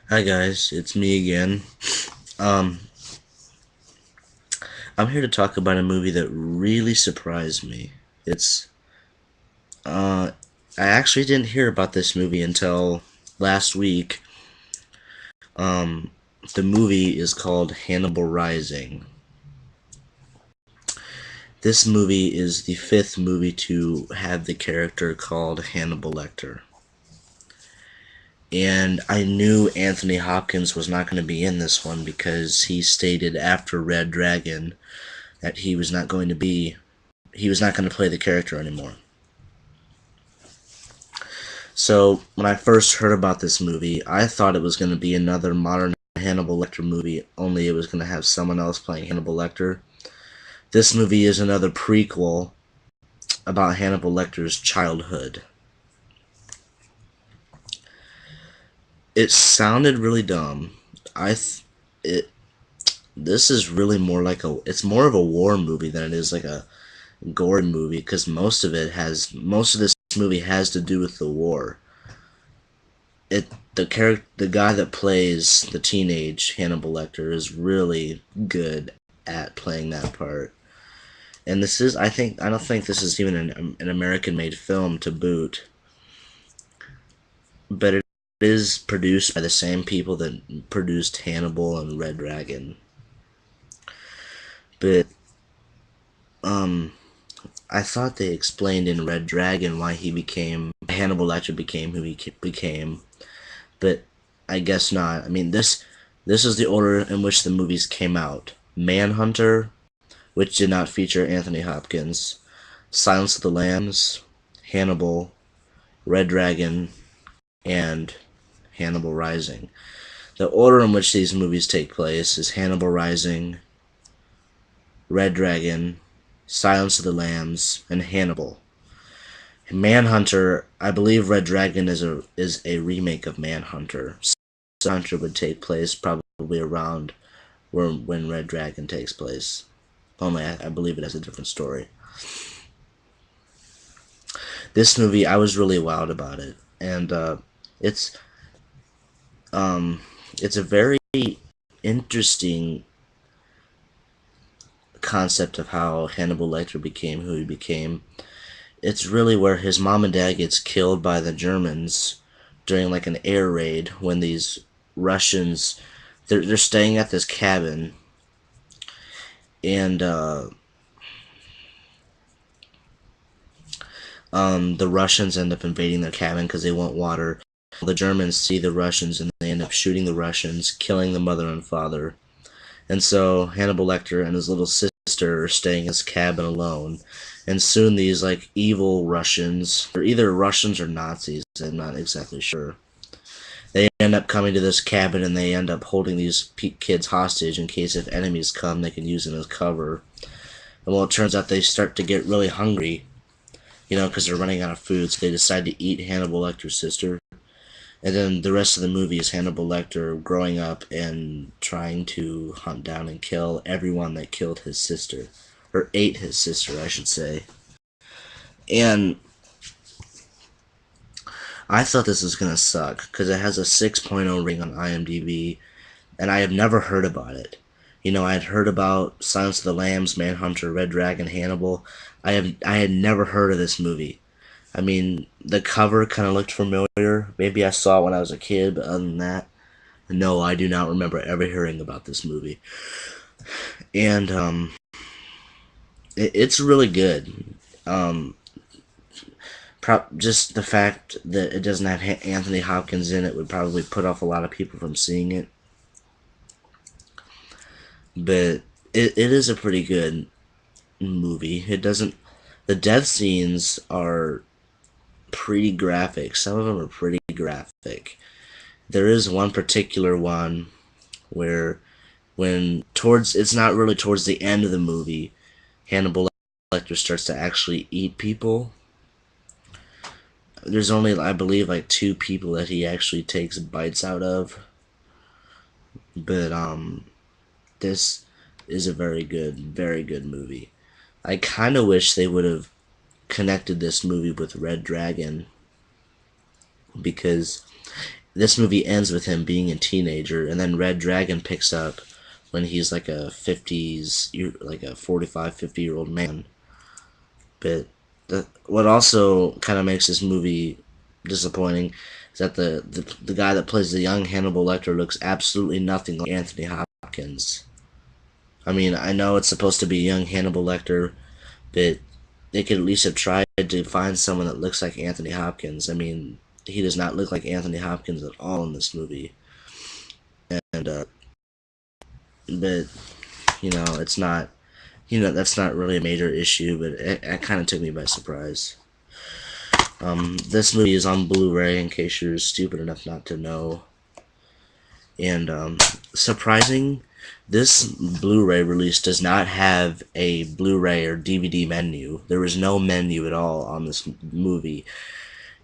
Hi guys, it's me again. Um, I'm here to talk about a movie that really surprised me. It's I actually didn't hear about this movie until last week. Um, the movie is called Hannibal Rising. This movie is the fifth movie to have the character called Hannibal Lecter. And I knew Anthony Hopkins was not going to be in this one because he stated after Red Dragon that he was not going to play the character anymore. So when I first heard about this movie, I thought it was going to be another modern Hannibal Lecter movie, only it was going to have someone else playing Hannibal Lecter. This movie is another prequel about Hannibal Lecter's childhood. It sounded really dumb. I th- it This is really more like it's more of a war movie than it is like a gore movie because most of this movie has to do with the war. The guy that plays the teenage Hannibal Lecter is really good at playing that part. And I don't think this is even an American made film to boot, but it is produced by the same people that produced Hannibal and Red Dragon. But um I thought they explained in Red Dragon why Hannibal Lecter became who he became, but I guess not. I mean, this is the order in which the movies came out: Manhunter, which did not feature Anthony Hopkins; Silence of the Lambs; Hannibal; Red Dragon; and Hannibal Rising. The order in which these movies take place is Hannibal Rising, Red Dragon, Silence of the Lambs, and Hannibal. Manhunter, I believe Red Dragon is a remake of Manhunter. Manhunter would take place probably around when Red Dragon takes place. Only I believe it has a different story. This movie, I was really wowed about it, and it's um, it's a very interesting concept of how Hannibal Lecter became who he became. It's really where his mom and dad gets killed by the Germans during like an air raid when these Russians they're staying at this cabin and the Russians end up invading their cabin because they want water. The Germans see the Russians and they end up shooting the Russians, killing the mother and father. And so Hannibal Lecter and his little sister are staying in his cabin alone. And soon these like evil Russians, or either Russians or Nazis, I'm not exactly sure. They end up coming to this cabin and they end up holding these kids hostage in case if enemies come, they can use them as cover. And well, it turns out they start to get really hungry, because they're running out of food, so they decide to eat Hannibal Lecter's sister. And then the rest of the movie is Hannibal Lecter growing up and trying to hunt down and kill everyone that killed his sister. Or ate his sister, I should say. And I thought this was going to suck because it has a 6.0 rating on IMDb, and I have never heard about it. I had heard about Silence of the Lambs, Manhunter, Red Dragon, Hannibal. I had never heard of this movie. I mean, the cover kind of looked familiar. Maybe I saw it when I was a kid, but other than that, no, I do not remember ever hearing about this movie. And it's really good. Um, just the fact that it doesn't have Anthony Hopkins in it would probably put off a lot of people from seeing it. But it is a pretty good movie. It doesn't. The death scenes are pretty graphic. Some of them are pretty graphic. There is one particular one where it's not really towards the end of the movie, Hannibal Lecter starts to actually eat people. There's only, I believe, like two people that he actually takes bites out of. But this is a very good movie. I kind of wish they would have connected this movie with Red Dragon because this movie ends with him being a teenager, and then Red Dragon picks up when he's like a 50s, like a 45, 50-year-old man. But what also kind of makes this movie disappointing is that the guy that plays the young Hannibal Lecter looks absolutely nothing like Anthony Hopkins. I mean, I know it's supposed to be young Hannibal Lecter, but they could at least have tried to find someone that looks like Anthony Hopkins. I mean, he does not look like Anthony Hopkins at all in this movie. And but it's not. That's not really a major issue, but it kind of took me by surprise. This movie is on Blu-ray, in case you're stupid enough not to know. And surprising, this Blu-ray release does not have a Blu-ray or DVD menu. There is no menu at all on this movie.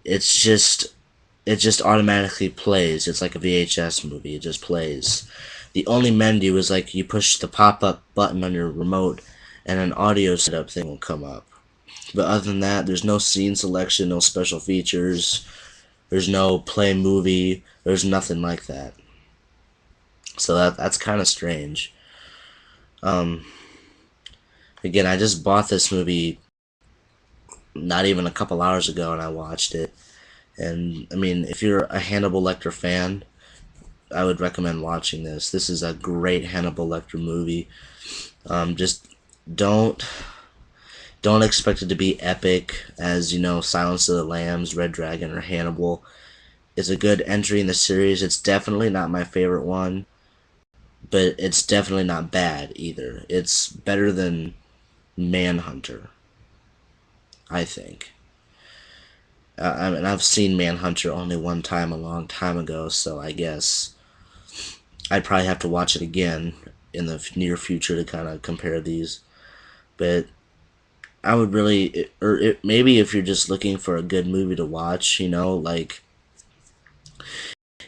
It just automatically plays. It's like a VHS movie. It just plays. The only menu is like you push the pop-up button on your remote and an audio setup thing will come up. But other than that, there's no scene selection, no special features, there's no play movie, there's nothing like that. So that's kind of strange. Again, I just bought this movie not even a couple hours ago and I watched it. And, I mean, if you're a Hannibal Lecter fan, I would recommend watching this. This is a great Hannibal Lecter movie. Just don't expect it to be epic as, Silence of the Lambs, Red Dragon, or Hannibal. It's a good entry in the series. It's definitely not my favorite one, but it's definitely not bad either. It's better than Manhunter, I think. I mean, I've seen Manhunter only one time a long time ago, so I guess I'd probably have to watch it again in the near future to kind of compare these. But I would really, maybe if you're just looking for a good movie to watch, like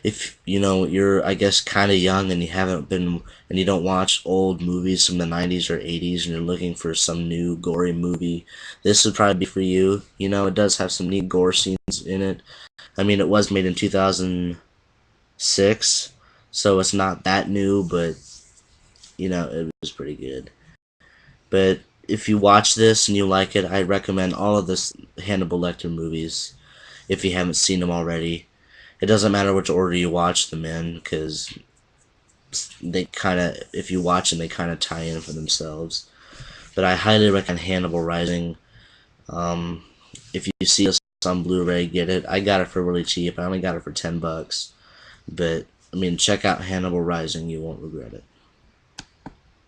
if you're, I guess, kind of young and you don't watch old movies from the 90s or 80s and you're looking for some new gory movie, this would probably be for you. It does have some neat gore scenes in it. I mean, it was made in 2006, so it's not that new, but it was pretty good. But if you watch this and you like it, I recommend all of the Hannibal Lecter movies if you haven't seen them already. It doesn't matter which order you watch them in, because if you watch them, they kind of tie in for themselves. But I highly recommend Hannibal Rising. If you see this on Blu-ray, get it. I got it for really cheap. I only got it for $10. But, I mean, check out Hannibal Rising. You won't regret it.